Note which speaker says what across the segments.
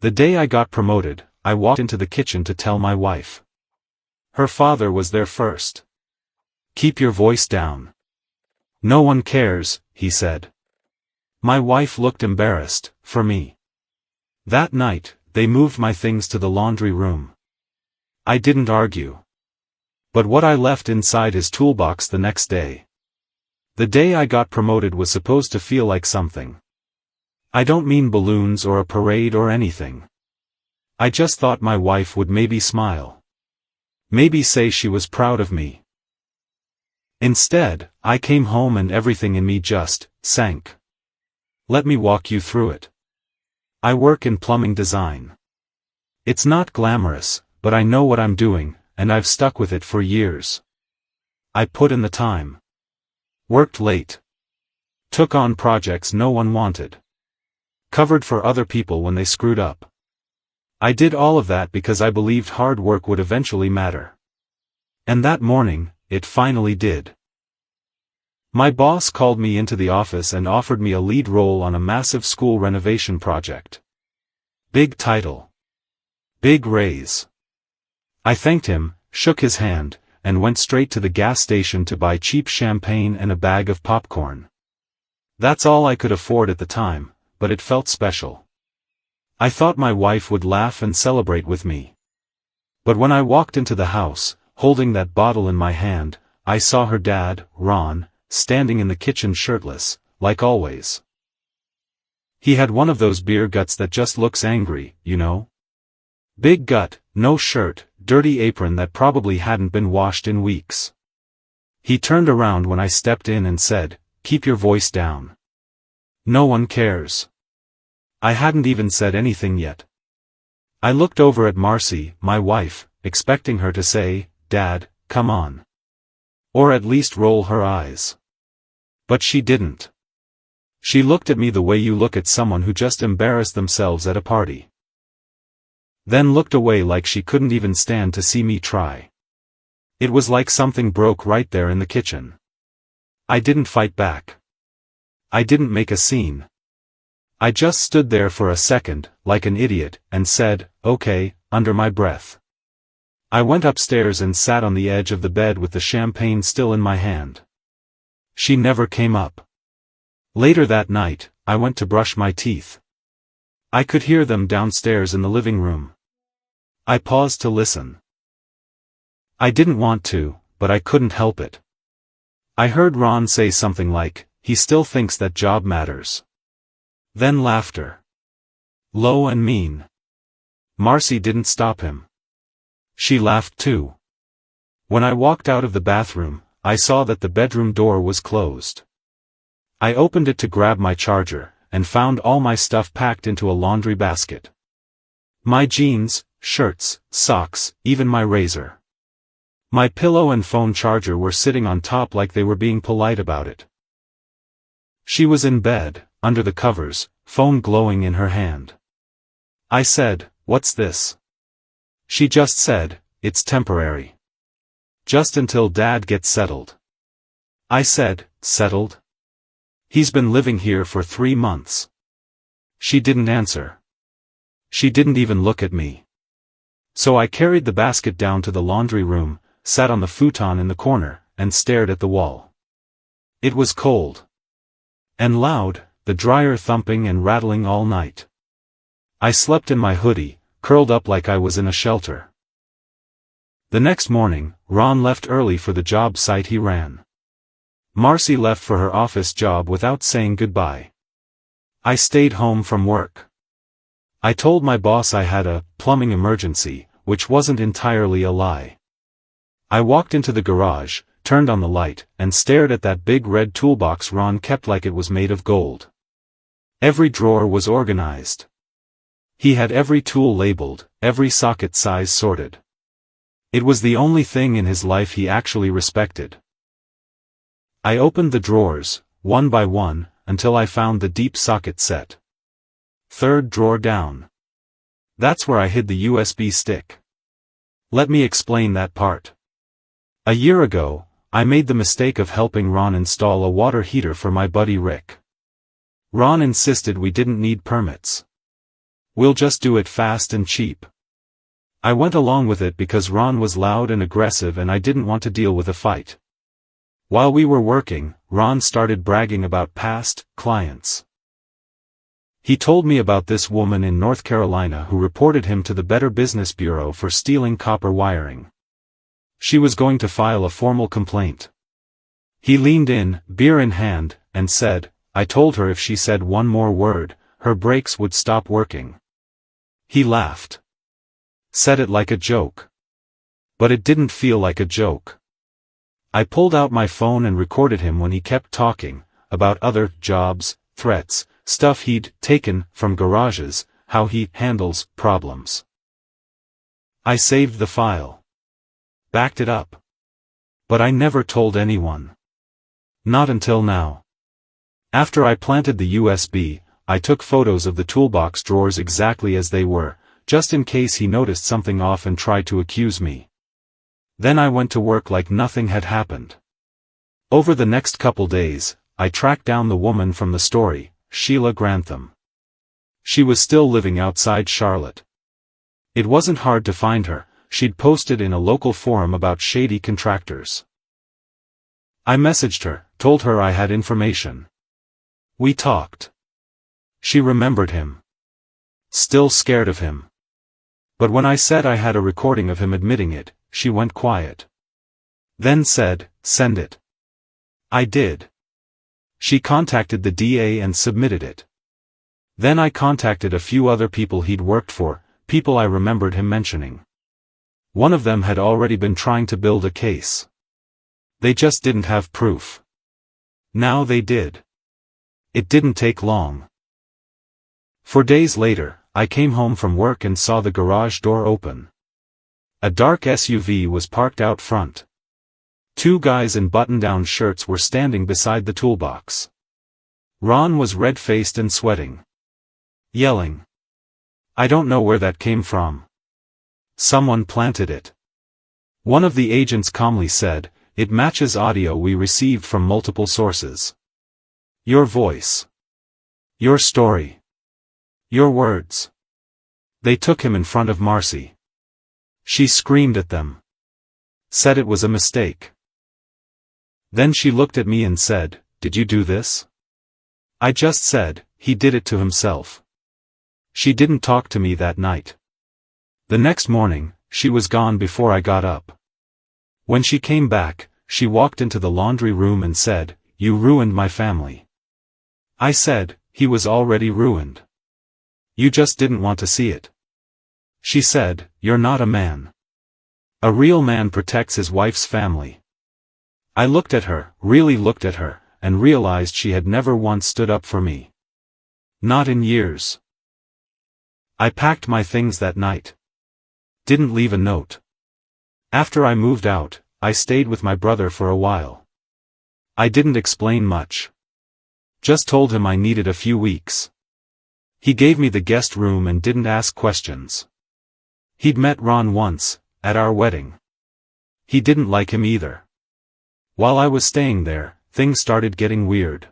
Speaker 1: The day I got promoted, I walked into the kitchen to tell my wife. Her father was there first. "Keep your voice down. No one cares," he said. My wife looked embarrassed, for me. That night, they moved my things to the laundry room. I didn't argue. But what I left inside his toolbox the next day. The day I got promoted was supposed to feel like something. I don't mean balloons or a parade or anything. I just thought my wife would maybe smile. Maybe say she was proud of me. Instead, I came home and everything in me just sank. Let me walk you through it. I work in plumbing design. It's not glamorous, but I know what I'm doing, and I've stuck with it for years. I put in the time. Worked late. Took on projects no one wanted. Covered for other people when they screwed up. I did all of that because I believed hard work would eventually matter. And that morning, it finally did. My boss called me into the office and offered me a lead role on a massive school renovation project. Big title. Big raise. I thanked him, shook his hand, and went straight to the gas station to buy cheap champagne and a bag of popcorn. That's all I could afford at the time, but it felt special. I thought my wife would laugh and celebrate with me. But when I walked into the house, holding that bottle in my hand, I saw her dad, Ron, standing in the kitchen shirtless, like always. He had one of those beer guts that just looks angry, you know? Big gut, no shirt, dirty apron that probably hadn't been washed in weeks. He turned around when I stepped in and said, "Keep your voice down. No one cares." I hadn't even said anything yet. I looked over at Marcy, my wife, expecting her to say, "Dad, come on." Or at least roll her eyes. But she didn't. She looked at me the way you look at someone who just embarrassed themselves at a party. Then looked away like she couldn't even stand to see me try. It was like something broke right there in the kitchen. I didn't fight back. I didn't make a scene. I just stood there for a second, like an idiot, and said, "Okay," under my breath. I went upstairs and sat on the edge of the bed with the champagne still in my hand. She never came up. Later that night, I went to brush my teeth. I could hear them downstairs in the living room. I paused to listen. I didn't want to, but I couldn't help it. I heard Ron say something like, "He still thinks that job matters." Then laughter. Low and mean. Marcy didn't stop him. She laughed too. When I walked out of the bathroom, I saw that the bedroom door was closed. I opened it to grab my charger, and found all my stuff packed into a laundry basket. My jeans, shirts, socks, even my razor. My pillow and phone charger were sitting on top like they were being polite about it. She was in bed, under the covers, phone glowing in her hand. I said, "What's this?" She just said, "It's temporary. Just until Dad gets settled." I said, "Settled? He's been living here for 3 months." She didn't answer. She didn't even look at me. So I carried the basket down to the laundry room, sat on the futon in the corner, and stared at the wall. It was cold. And loud, the dryer thumping and rattling all night. I slept in my hoodie, curled up like I was in a shelter. The next morning, Ron left early for the job site he ran. Marcy left for her office job without saying goodbye. I stayed home from work. I told my boss I had a plumbing emergency, which wasn't entirely a lie. I walked into the garage, turned on the light, and stared at that big red toolbox Ron kept like it was made of gold. Every drawer was organized. He had every tool labeled, every socket size sorted. It was the only thing in his life he actually respected. I opened the drawers, one by one, until I found the deep socket set. Third drawer down. That's where I hid the USB stick. Let me explain that part. A year ago, I made the mistake of helping Ron install a water heater for my buddy Rick. Ron insisted we didn't need permits. We'll just do it fast and cheap. I went along with it because Ron was loud and aggressive and I didn't want to deal with a fight. While we were working, Ron started bragging about past clients. He told me about this woman in North Carolina who reported him to the Better Business Bureau for stealing copper wiring. She was going to file a formal complaint. He leaned in, beer in hand, and said, I told her if she said one more word, her brakes would stop working. He laughed. Said it like a joke. But it didn't feel like a joke. I pulled out my phone and recorded him when he kept talking, about other jobs, threats, stuff he'd taken from garages, how he handles problems. I saved the file. Backed it up. But I never told anyone. Not until now. After I planted the USB, I took photos of the toolbox drawers exactly as they were, just in case he noticed something off and tried to accuse me. Then I went to work like nothing had happened. Over the next couple days, I tracked down the woman from the story, Sheila Grantham. She was still living outside Charlotte. It wasn't hard to find her, she'd posted in a local forum about shady contractors. I messaged her, told her I had information. We talked. She remembered him. Still scared of him. But when I said I had a recording of him admitting it, she went quiet. Then said, send it. I did. She contacted the DA and submitted it. Then I contacted a few other people he'd worked for, people I remembered him mentioning. One of them had already been trying to build a case. They just didn't have proof. Now they did. It didn't take long. 4 days later, I came home from work and saw the garage door open. A dark SUV was parked out front. 2 guys in button-down shirts were standing beside the toolbox. Ron was red-faced and sweating. Yelling. I don't know where that came from. Someone planted it. One of the agents calmly said, it matches audio we received from multiple sources. Your voice. Your story. Your words. They took him in front of Marcy. She screamed at them. Said it was a mistake. Then she looked at me and said, did you do this? I just said, he did it to himself. She didn't talk to me that night. The next morning, she was gone before I got up. When she came back, she walked into the laundry room and said, you ruined my family. I said, he was already ruined. You just didn't want to see it. She said, you're not a man. A real man protects his wife's family. I looked at her, really looked at her, and realized she had never once stood up for me. Not in years. I packed my things that night. Didn't leave a note. After I moved out, I stayed with my brother for a while. I didn't explain much. Just told him I needed a few weeks. He gave me the guest room and didn't ask questions. He'd met Ron once, at our wedding. He didn't like him either. While I was staying there, things started getting weird.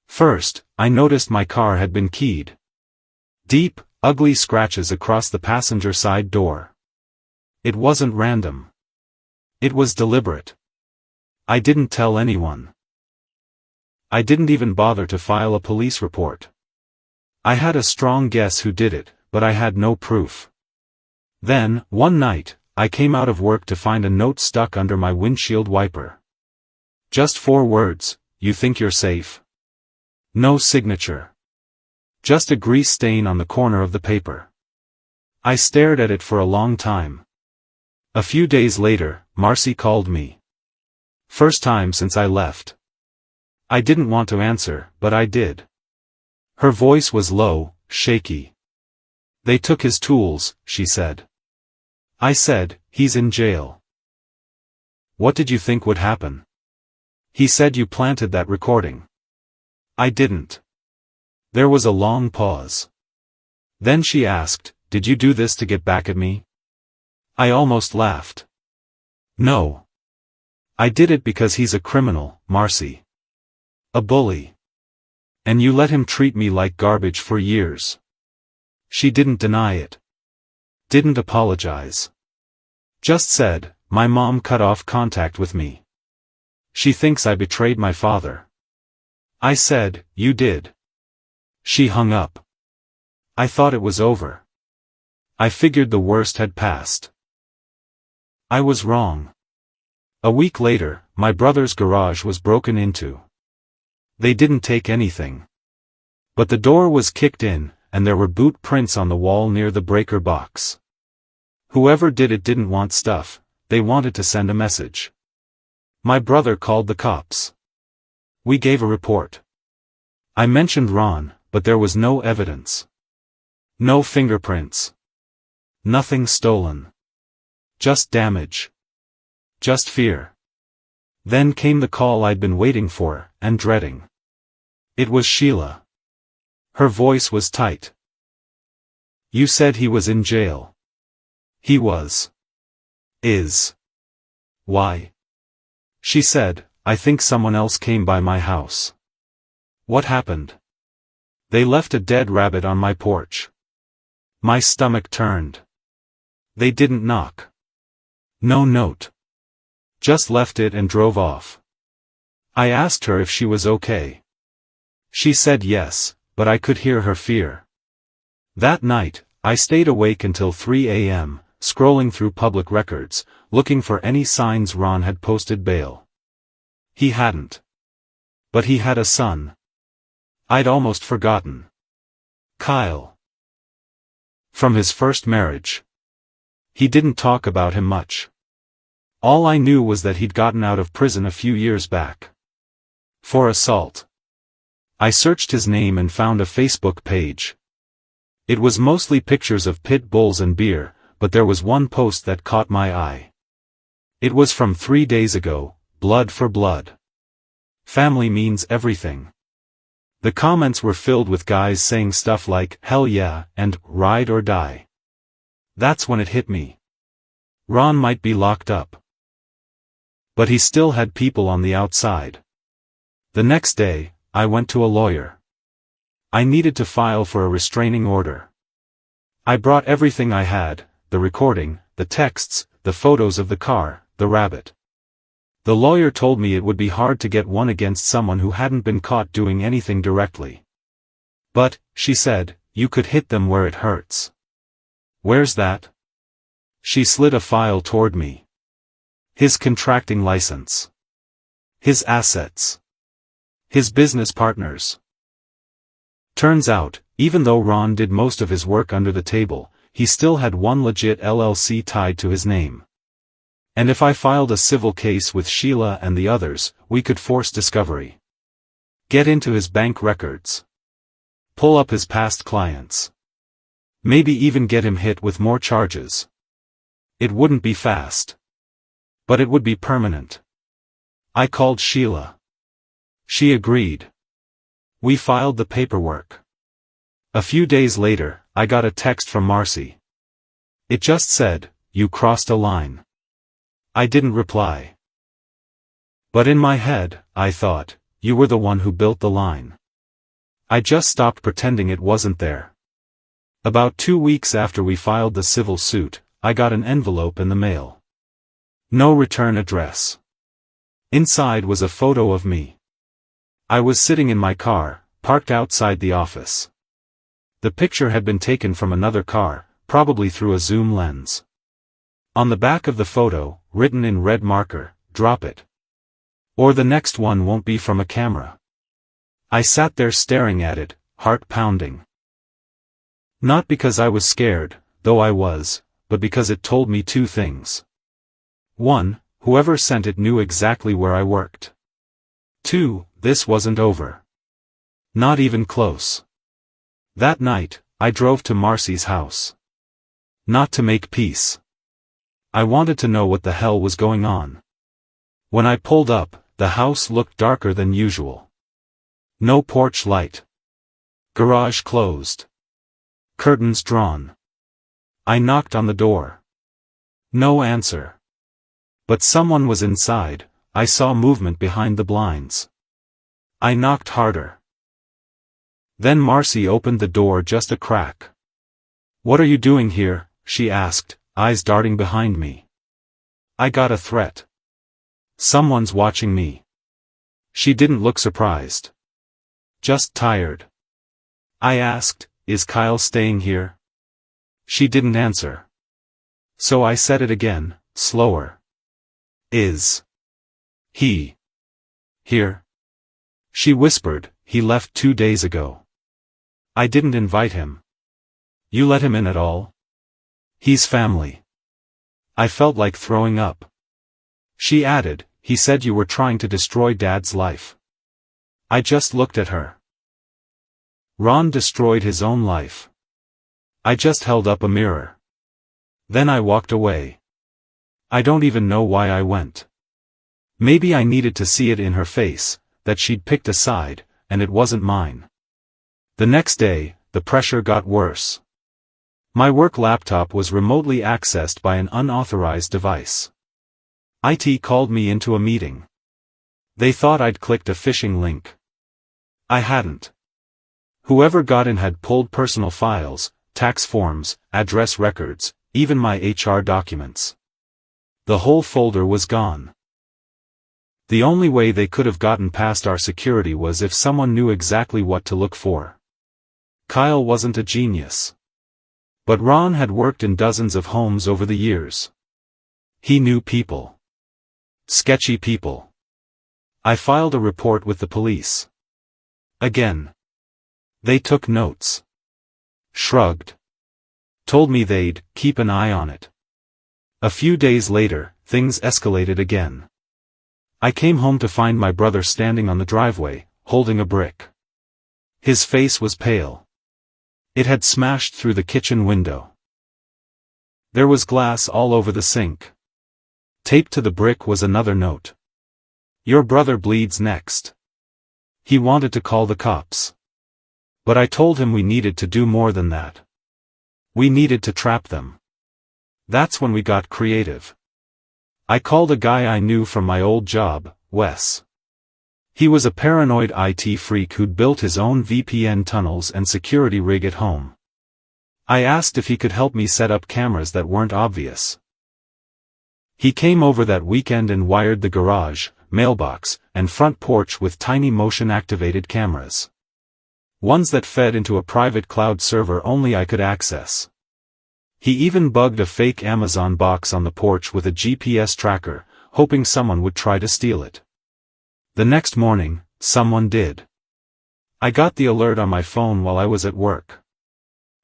Speaker 1: First, I noticed my car had been keyed. Deep, ugly scratches across the passenger side door. It wasn't random. It was deliberate. I didn't tell anyone. I didn't even bother to file a police report. I had a strong guess who did it, but I had no proof. Then, one night, I came out of work to find a note stuck under my windshield wiper. Just 4 words, you think you're safe? No signature. Just a grease stain on the corner of the paper. I stared at it for a long time. A few days later, Marcy called me. First time since I left. I didn't want to answer, but I did. Her voice was low, shaky. They took his tools, she said. I said, he's in jail. What did you think would happen? He said you planted that recording. I didn't. There was a long pause. Then she asked, did you do this to get back at me? I almost laughed. No. I did it because he's a criminal, Marcy. A bully. And you let him treat me like garbage for years. She didn't deny it. Didn't apologize. Just said, my mom cut off contact with me. She thinks I betrayed my father. I said, you did. She hung up. I thought it was over. I figured the worst had passed. I was wrong. A week later, my brother's garage was broken into. They didn't take anything. But the door was kicked in, and there were boot prints on the wall near the breaker box. Whoever did it didn't want stuff, they wanted to send a message. My brother called the cops. We gave a report. I mentioned Ron, but there was no evidence. No fingerprints. Nothing stolen. Just damage. Just fear. Then came the call I'd been waiting for, and dreading. It was Sheila. Her voice was tight. You said he was in jail. He was. Is. Why? She said, I think someone else came by my house. What happened? They left a dead rabbit on my porch. My stomach turned. They didn't knock. No note. Just left it and drove off. I asked her if she was okay. She said yes, but I could hear her fear. That night, I stayed awake until 3 a.m., scrolling through public records, looking for any signs Ron had posted bail. He hadn't. But he had a son. I'd almost forgotten. Kyle. From his first marriage. He didn't talk about him much. All I knew was that he'd gotten out of prison a few years back. For assault. I searched his name and found a Facebook page. It was mostly pictures of pit bulls and beer, but there was one post that caught my eye. It was from 3 days ago, blood for blood. Family means everything. The comments were filled with guys saying stuff like, hell yeah, and, ride or die. That's when it hit me. Ron might be locked up. But he still had people on the outside. The next day, I went to a lawyer. I needed to file for a restraining order. I brought everything I had, the recording, the texts, the photos of the car, the rabbit. The lawyer told me it would be hard to get one against someone who hadn't been caught doing anything directly. But, she said, you could hit them where it hurts. Where's that? She slid a file toward me. His contracting license. His assets. His business partners. Turns out, even though Ron did most of his work under the table, he still had one legit LLC tied to his name. And if I filed a civil case with Sheila and the others, we could force discovery. Get into his bank records. Pull up his past clients. Maybe even get him hit with more charges. It wouldn't be fast. But it would be permanent. I called Sheila. She agreed. We filed the paperwork. A few days later, I got a text from Marcy. It just said, you crossed a line. I didn't reply. But in my head, I thought, you were the one who built the line. I just stopped pretending it wasn't there. About 2 weeks after we filed the civil suit, I got an envelope in the mail. No return address. Inside was a photo of me. I was sitting in my car, parked outside the office. The picture had been taken from another car, probably through a zoom lens. On the back of the photo, written in red marker, drop it. Or the next one won't be from a camera. I sat there staring at it, heart pounding. Not because I was scared, though I was, but because it told me 2 things. 1, whoever sent it knew exactly where I worked. 2, this wasn't over. Not even close. That night, I drove to Marcy's house. Not to make peace. I wanted to know what the hell was going on. When I pulled up, the house looked darker than usual. No porch light. Garage closed. Curtains drawn. I knocked on the door. No answer. But someone was inside. I saw movement behind the blinds. I knocked harder. Then Marcy opened the door just a crack. "What are you doing here?" she asked, eyes darting behind me. I got a threat. "Someone's watching me." She didn't look surprised. "Just tired." I asked, "Is Kyle staying here?" She didn't answer. So I said it again, slower. "Is he here?" She whispered, "He left 2 days ago. I didn't invite him." "You let him in at all?" "He's family." I felt like throwing up. She added, "He said you were trying to destroy Dad's life." I just looked at her. Ron destroyed his own life. I just held up a mirror. Then I walked away. I don't even know why I went. Maybe I needed to see it in her face, that she'd picked a side, and it wasn't mine. The next day, the pressure got worse. My work laptop was remotely accessed by an unauthorized device. IT called me into a meeting. They thought I'd clicked a phishing link. I hadn't. Whoever got in had pulled personal files, tax forms, address records, even my HR documents. The whole folder was gone. The only way they could have gotten past our security was if someone knew exactly what to look for. Kyle wasn't a genius. But Ron had worked in dozens of homes over the years. He knew people. Sketchy people. I filed a report with the police. Again. They took notes. Shrugged. Told me they'd keep an eye on it. A few days later, things escalated again. I came home to find my brother standing on the driveway, holding a brick. His face was pale. It had smashed through the kitchen window. There was glass all over the sink. Taped to the brick was another note. "Your brother bleeds next." He wanted to call the cops. But I told him we needed to do more than that. We needed to trap them. That's when we got creative. I called a guy I knew from my old job, Wes. He was a paranoid IT freak who'd built his own VPN tunnels and security rig at home. I asked if he could help me set up cameras that weren't obvious. He came over that weekend and wired the garage, mailbox, and front porch with tiny motion-activated cameras. Ones that fed into a private cloud server only I could access. He even bugged a fake Amazon box on the porch with a GPS tracker, hoping someone would try to steal it. The next morning, someone did. I got the alert on my phone while I was at work.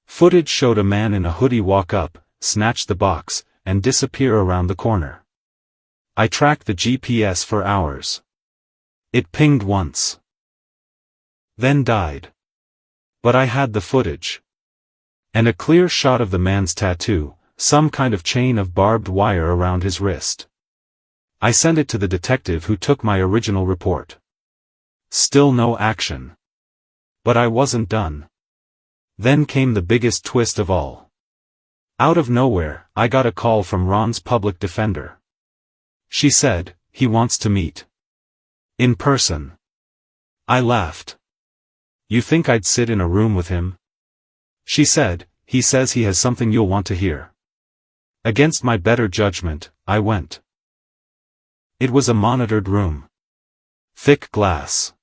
Speaker 1: Footage showed a man in a hoodie walk up, snatch the box, and disappear around the corner. I tracked the GPS for hours. It pinged once. Then died. But I had the footage. And a clear shot of the man's tattoo, some kind of chain of barbed wire around his wrist. I sent it to the detective who took my original report. Still no action. But I wasn't done. Then came the biggest twist of all. Out of nowhere, I got a call from Ron's public defender. She said, "He wants to meet. In person." I laughed. "You think I'd sit in a room with him?" She said, "He says he has something you'll want to hear." Against my better judgment, I went. It was a monitored room. Thick glass.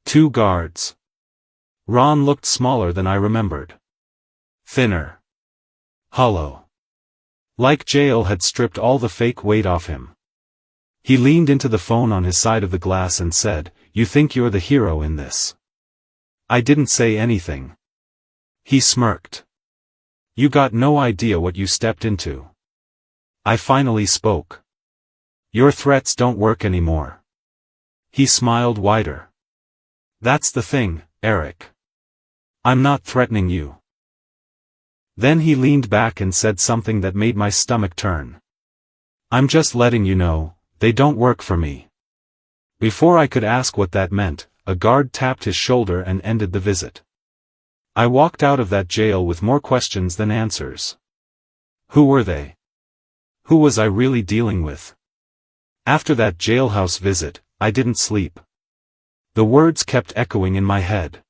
Speaker 1: 2 guards. Ron looked smaller than I remembered. Thinner. Hollow. Like jail had stripped all the fake weight off him. He leaned into the phone on his side of the glass and said, "You think you're the hero in this?" I didn't say anything. He smirked. "You got no idea what you stepped into." I finally spoke. "Your threats don't work anymore." He smiled wider. "That's the thing, Eric. I'm not threatening you." Then he leaned back and said something that made my stomach turn. "I'm just letting you know, they don't work for me." Before I could ask what that meant, a guard tapped his shoulder and ended the visit. I walked out of that jail with more questions than answers. Who were they? Who was I really dealing with? After that jailhouse visit, I didn't sleep. The words kept echoing in my head.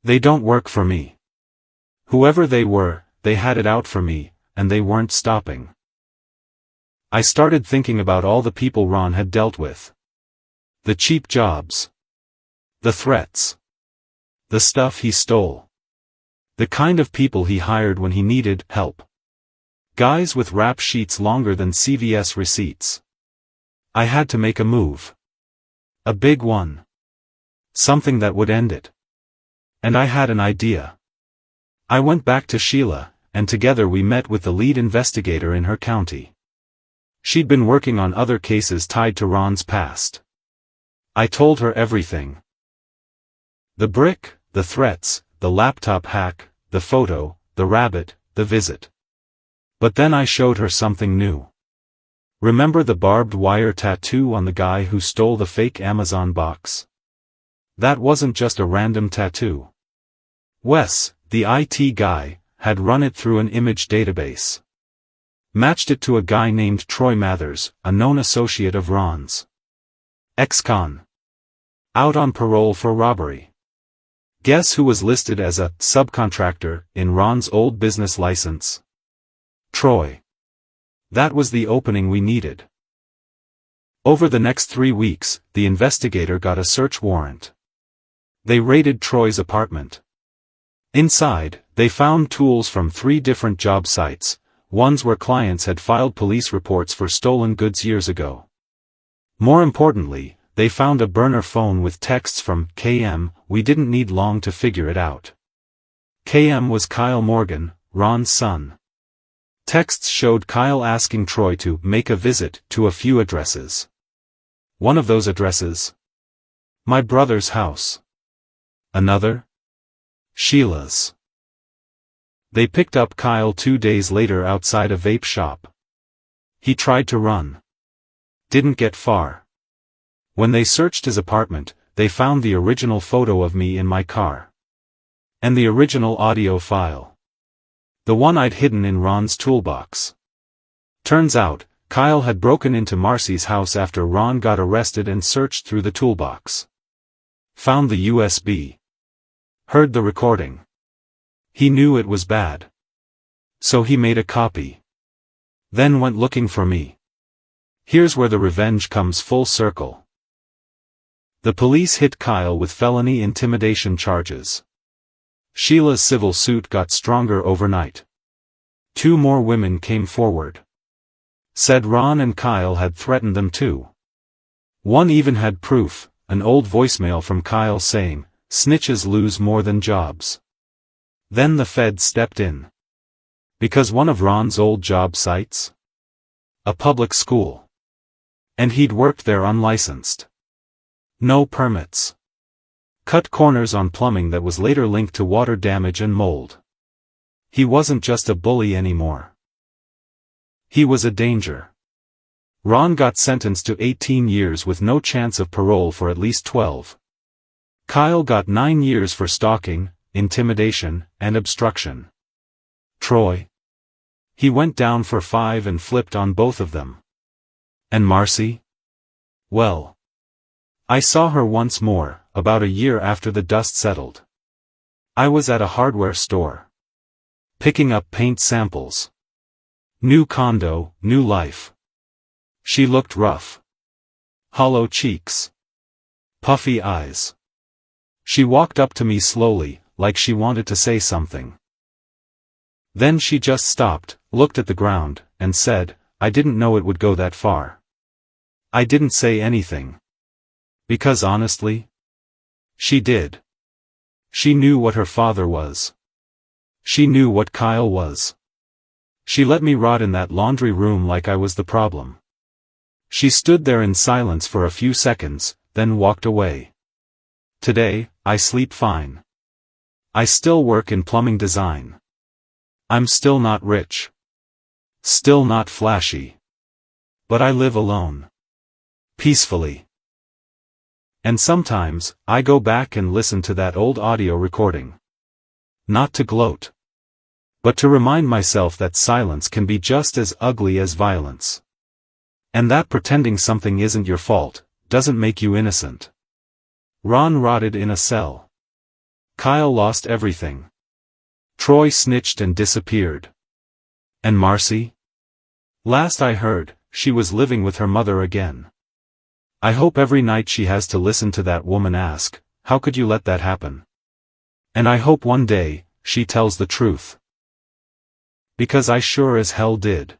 Speaker 1: They don't work for me. Whoever they were, they had it out for me, and they weren't stopping. I started thinking about all the people Ron had dealt with. The cheap jobs. The threats. The stuff he stole. The kind of people he hired when he needed help. Guys with rap sheets longer than CVS receipts. I had to make a move. A big one. Something that would end it. And I had an idea. I went back to Sheila, and together we met with the lead investigator in her county. She'd been working on other cases tied to Ron's past. I told her everything. The brick, the threats, the laptop hack, the photo, the rabbit, the visit. But then I showed her something new. Remember the barbed wire tattoo on the guy who stole the fake Amazon box? That wasn't just a random tattoo. Wes, the IT guy, had run it through an image database. Matched it to a guy named Troy Mathers, a known associate of Ron's. Ex-con. Out on parole for robbery. Guess who was listed as a subcontractor in Ron's old business license? Troy. That was the opening we needed. Over the next 3 weeks, the investigator got a search warrant. They raided Troy's apartment. Inside, they found tools from 3 different job sites, ones where clients had filed police reports for stolen goods years ago. More importantly, they found a burner phone with texts from KM. We didn't need long to figure it out. KM was Kyle Morgan, Ron's son. Texts showed Kyle asking Troy to make a visit to a few addresses. One of those addresses? My brother's house. Another? Sheila's. They picked up Kyle 2 days later outside a vape shop. He tried to run. Didn't get far. When they searched his apartment, they found the original photo of me in my car. And the original audio file. The one I'd hidden in Ron's toolbox. Turns out, Kyle had broken into Marcy's house after Ron got arrested and searched through the toolbox. Found the USB. Heard the recording. He knew it was bad. So he made a copy. Then went looking for me. Here's where the revenge comes full circle. The police hit Kyle with felony intimidation charges. Sheila's civil suit got stronger overnight. 2 more women came forward. Said Ron and Kyle had threatened them too. One even had proof, an old voicemail from Kyle saying, "Snitches lose more than jobs." Then the feds stepped in. Because one of Ron's old job sites? A public school. And he'd worked there unlicensed. No permits. Cut corners on plumbing that was later linked to water damage and mold. He wasn't just a bully anymore. He was a danger. Ron got sentenced to 18 years with no chance of parole for at least 12. Kyle got 9 years for stalking, intimidation, and obstruction. Troy? He went down for 5 and flipped on both of them. And Marcy? Well, I saw her once more, about a year after the dust settled. I was at a hardware store. Picking up paint samples. New condo, new life. She looked rough. Hollow cheeks. Puffy eyes. She walked up to me slowly, like she wanted to say something. Then she just stopped, looked at the ground, and said, "I didn't know it would go that far." I didn't say anything. Because honestly, she did. She knew what her father was. She knew what Kyle was. She let me rot in that laundry room like I was the problem. She stood there in silence for a few seconds, then walked away. Today, I sleep fine. I still work in plumbing design. I'm still not rich. Still not flashy. But I live alone. Peacefully. And sometimes, I go back and listen to that old audio recording. Not to gloat. But to remind myself that silence can be just as ugly as violence. And that pretending something isn't your fault, doesn't make you innocent. Ron rotted in a cell. Kyle lost everything. Troy snitched and disappeared. And Marcy? Last I heard, she was living with her mother again. I hope every night she has to listen to that woman ask, how could you let that happen? And I hope one day, she tells the truth. Because I sure as hell did.